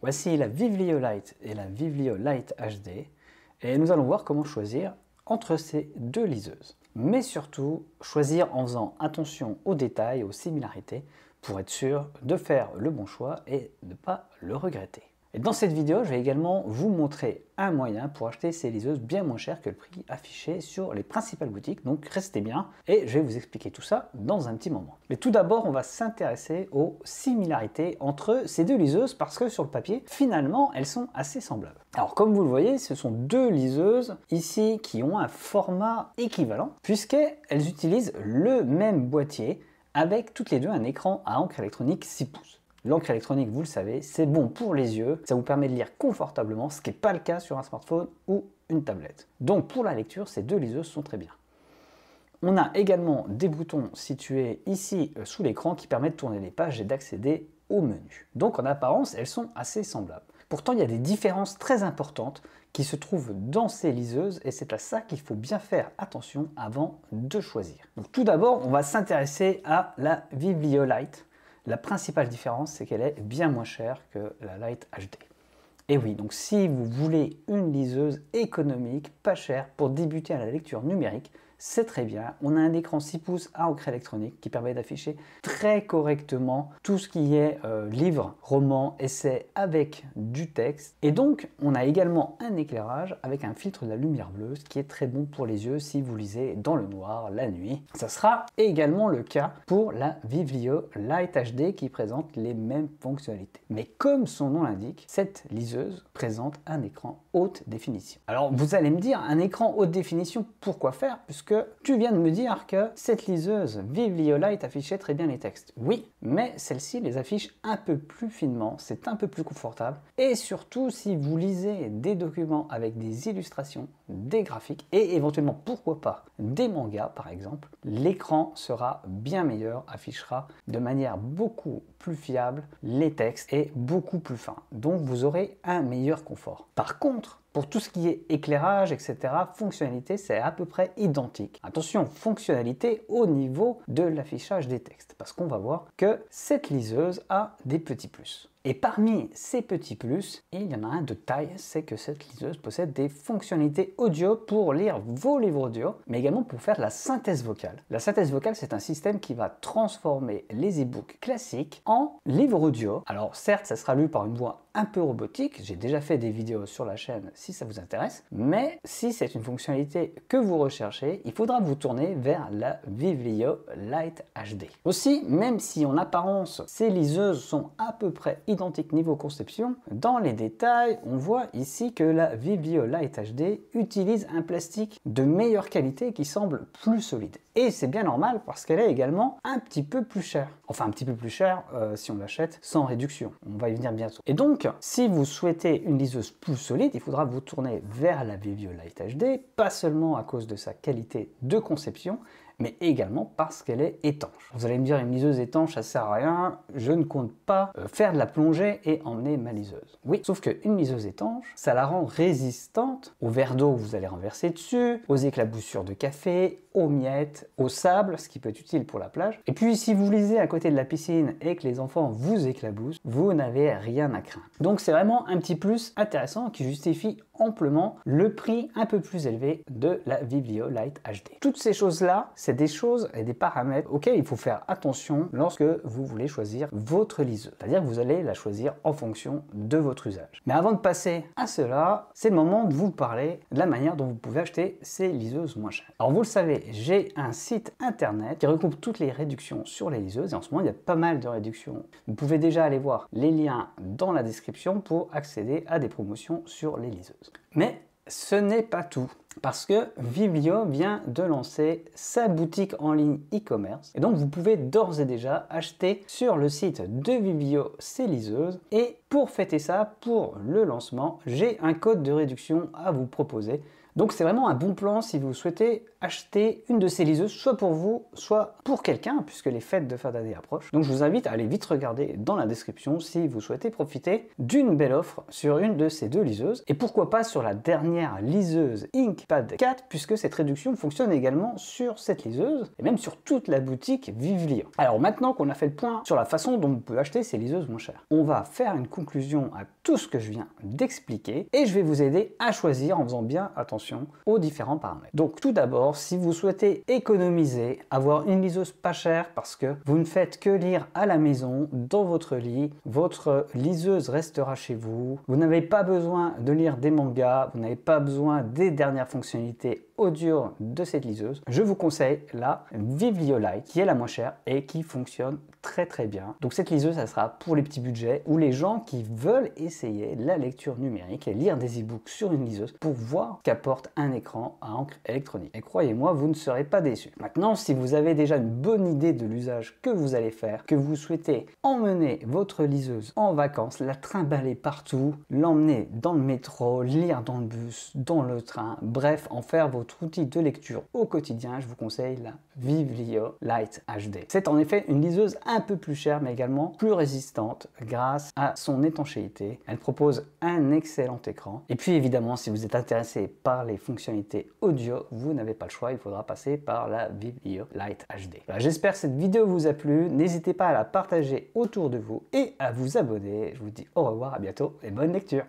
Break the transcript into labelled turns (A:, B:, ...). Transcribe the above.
A: Voici la Vivlio Lite et la Vivlio Lite HD et nous allons voir comment choisir entre ces deux liseuses. Mais surtout, choisir en faisant attention aux détails, aux similarités pour être sûr de faire le bon choix et de ne pas le regretter. Et dans cette vidéo, je vais également vous montrer un moyen pour acheter ces liseuses bien moins chères que le prix affiché sur les principales boutiques, donc restez bien et je vais vous expliquer tout ça dans un petit moment. Mais tout d'abord, on va s'intéresser aux similarités entre ces deux liseuses parce que sur le papier, finalement, elles sont assez semblables. Alors comme vous le voyez, ce sont deux liseuses ici qui ont un format équivalent puisqu'elles utilisent le même boîtier avec toutes les deux un écran à encre électronique 6 pouces. L'encre électronique, vous le savez, c'est bon pour les yeux, ça vous permet de lire confortablement, ce qui n'est pas le cas sur un smartphone ou une tablette. Donc pour la lecture, ces deux liseuses sont très bien. On a également des boutons situés ici sous l'écran qui permettent de tourner les pages et d'accéder au menu. Donc en apparence, elles sont assez semblables. Pourtant, il y a des différences très importantes qui se trouvent dans ces liseuses et c'est à ça qu'il faut bien faire attention avant de choisir. Donc tout d'abord, on va s'intéresser à la Vivlio Lite. La principale différence, c'est qu'elle est bien moins chère que la Lite HD. Et oui, donc si vous voulez une liseuse économique, pas chère, pour débuter à la lecture numérique, c'est très bien. On a un écran 6 pouces à encre électronique qui permet d'afficher très correctement tout ce qui est livre, roman, essai avec du texte. Et donc, on a également un éclairage avec un filtre de la lumière bleue, ce qui est très bon pour les yeux si vous lisez dans le noir, la nuit. Ça sera également le cas pour la Vivlio Lite HD qui présente les mêmes fonctionnalités. Mais comme son nom l'indique, cette liseuse présente un écran haute définition. Alors, vous allez me dire, un écran haute définition, pourquoi faire? Puisque tu viens de me dire que cette liseuse Vivlio Lite affichait très bien les textes. Oui, mais celle-ci les affiche un peu plus finement, c'est un peu plus confortable. Et surtout, si vous lisez des documents avec des illustrations, des graphiques et éventuellement, pourquoi pas, des mangas par exemple, l'écran sera bien meilleur, affichera de manière beaucoup plus fiable les textes et beaucoup plus fin. Donc vous aurez un meilleur confort. Par contre, pour tout ce qui est éclairage, etc., fonctionnalité, c'est à peu près identique. Attention, fonctionnalité au niveau de l'affichage des textes, parce qu'on va voir que cette liseuse a des petits plus. Et parmi ces petits plus, il y en a un de taille, c'est que cette liseuse possède des fonctionnalités audio pour lire vos livres audio, mais également pour faire de la synthèse vocale. La synthèse vocale, c'est un système qui va transformer les e-books classiques en livres audio. Alors certes, ça sera lu par une voix un peu robotique, j'ai déjà fait des vidéos sur la chaîne si ça vous intéresse, mais si c'est une fonctionnalité que vous recherchez, il faudra vous tourner vers la Vivlio Lite HD. Aussi, même si en apparence ces liseuses sont à peu près identiques niveau conception, dans les détails, on voit ici que la Vivlio Lite HD utilise un plastique de meilleure qualité qui semble plus solide. Et c'est bien normal parce qu'elle est également un petit peu plus chère. Enfin, un petit peu plus chère si on l'achète sans réduction. On va y venir bientôt. Et donc, si vous souhaitez une liseuse plus solide, il faudra vous tourner vers la Vivlio Lite HD, pas seulement à cause de sa qualité de conception, mais également parce qu'elle est étanche. Vous allez me dire, une liseuse étanche, ça sert à rien, je ne compte pas faire de la plongée et emmener ma liseuse. Oui, sauf qu'une liseuse étanche, ça la rend résistante aux verres d'eau que vous allez renverser dessus, aux éclaboussures de café, aux miettes, au sable, ce qui peut être utile pour la plage. Et puis, si vous lisez à côté de la piscine et que les enfants vous éclaboussent, vous n'avez rien à craindre. Donc, c'est vraiment un petit plus intéressant qui justifie amplement le prix un peu plus élevé de la Vivlio Lite HD. Toutes ces choses-là, c'est des choses et des paramètres auxquels il faut faire attention lorsque vous voulez choisir votre liseuse. C'est-à-dire que vous allez la choisir en fonction de votre usage. Mais avant de passer à cela, c'est le moment de vous parler de la manière dont vous pouvez acheter ces liseuses moins chères. Alors vous le savez, j'ai un site internet qui regroupe toutes les réductions sur les liseuses et en ce moment il y a pas mal de réductions. Vous pouvez déjà aller voir les liens dans la description pour accéder à des promotions sur les liseuses. Mais ce n'est pas tout, parce que Vivlio vient de lancer sa boutique en ligne e-commerce et donc vous pouvez d'ores et déjà acheter sur le site de Vivlio ces liseuses et pour fêter ça, pour le lancement, j'ai un code de réduction à vous proposer Donc c'est vraiment un bon plan si vous souhaitez acheter une de ces liseuses, soit pour vous, soit pour quelqu'un, puisque les fêtes de fin d'année approchent. Donc je vous invite à aller vite regarder dans la description si vous souhaitez profiter d'une belle offre sur une de ces deux liseuses, et pourquoi pas sur la dernière liseuse Inkpad 4, puisque cette réduction fonctionne également sur cette liseuse, et même sur toute la boutique Vivlio. Alors maintenant qu'on a fait le point sur la façon dont on peut acheter ces liseuses moins chères, on va faire une conclusion à tout ce que je viens d'expliquer, et je vais vous aider à choisir en faisant bien attention aux différents paramètres. Donc tout d'abord, si vous souhaitez économiser, avoir une liseuse pas chère parce que vous ne faites que lire à la maison, dans votre lit, votre liseuse restera chez vous, vous n'avez pas besoin de lire des mangas, vous n'avez pas besoin des dernières fonctionnalités audio de cette liseuse, je vous conseille la Vivlio Lite qui est la moins chère et qui fonctionne très bien. Donc cette liseuse, ça sera pour les petits budgets ou les gens qui veulent essayer la lecture numérique et lire des e-books sur une liseuse pour voir qu'apporte un écran à encre électronique. Et croyez-moi, vous ne serez pas déçus. Maintenant, si vous avez déjà une bonne idée de l'usage que vous allez faire, que vous souhaitez emmener votre liseuse en vacances, la trimballer partout, l'emmener dans le métro, lire dans le bus, dans le train, bref, en faire votre outil de lecture au quotidien, je vous conseille la Vivlio Lite HD. C'est en effet une liseuse un peu plus chère, mais également plus résistante grâce à son étanchéité. Elle propose un excellent écran. Et puis évidemment, si vous êtes intéressé par les fonctionnalités audio, vous n'avez pas le choix, il faudra passer par la Vivlio Lite HD. Voilà, j'espère que cette vidéo vous a plu. N'hésitez pas à la partager autour de vous et à vous abonner. Je vous dis au revoir, à bientôt et bonne lecture.